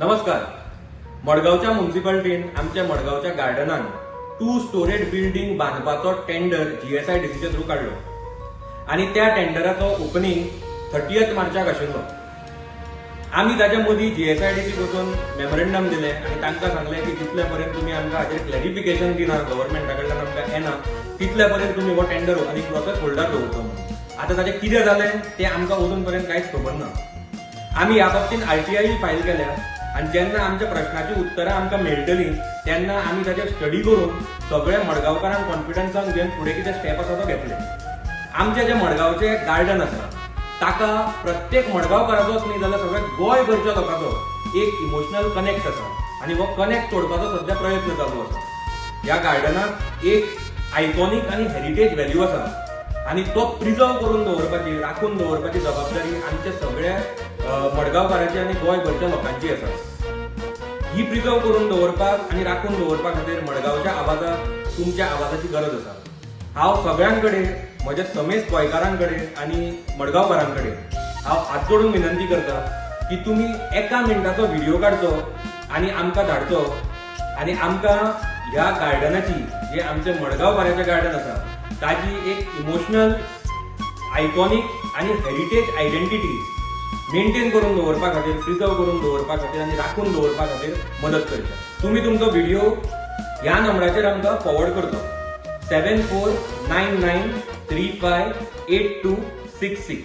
नमस्कार. मडगावच्या म्युनिसिपालिटीन आमच्या मडगावच्या गार्डनान 2 storeyed building बांधपाचो tender GSIDCच्या through काढलो आणि त्या टेंडराचो ओपनिंग 30 मार्चाक आशिल्लो. आम्ही ताच्या मदीं GSIDC वचून मेमोरेंडम दिले आणि तांकां सांगलें की जितले पर्यंत तुम्ही आमकां हाचेर क्लॅरिफिकेशन दिना, गव्हर्नमेंटा कडल्यान आमकां येना तितले पर्यंत तुम्ही हो टेंडर आनी प्रोसेस होल्डार दवरतो म्हणून. आता ताचें कितें जालें तें आमकां अजून पर्यंत कांयच खबर ना. आमी ह्या बाबतींत RTI फायल केल्या आणि जेन्ना आमच्या प्रश्नाची उत्तरां आमकां मेळटलीं तेन्ना आमी ताचेर स्टडी करून सगळ्या मडगांवकारांक कॉन्फिडन्सान घेवन फुडें कितें स्टेप आसा तो घेतले. आमचे जे मडगांवचे गार्डन आसा ताका प्रत्येक मडगांवकाराचोच न्ही जाल्यार सगळ्या गोंयभरच्या लोकांचो एक इमोशनल कनेक्ट आसा आनी हो कनेक्ट तोडपाचो सध्या प्रयत्न चालू आसा. ह्या गार्डनाक एक आयकॉनिक आनी हेरिटेज व्हॅल्यू आसा आणि तो प्रिजर्व करून दवरपाची, राखून दवरपाची जबाबदारी आमच्या सगळ्या मडगांवकारांची आणि गोंयभरच्या लोकांची आसा. ही प्रिजर्व करून दवरपाक आणि राखून दवरपा खातीर मडगांवच्या आवाजाक तुमच्या आवाजाची गरज आसा. हांव सगळ्यांकडे म्हज्या समेस्त गोंयकारांकडे आणि मडगांवकारांकडे हांव हात जोडून विनंती करता की तुम्ही 1 मिनटाचो व्हिडिओ काडचो आणि आमकां धाडचो आणि आमकां ह्या गार्डनाची, जे आमचे मडगांवकारांचें गार्डन आसा ताची एक इमोशनल, आयकॉनिक आणि हेरिटेज आयडेंटिटी मेंटेन करून दवरपा खातीर, प्रिजर्व करून दवरपा खातीर आणि राखून दवरपा खातीर मदत करता. तुम्ही तुमचो व्हिडिओ ह्या नंबराचेर आमकां फॉरवर्ड करचो 7499358266.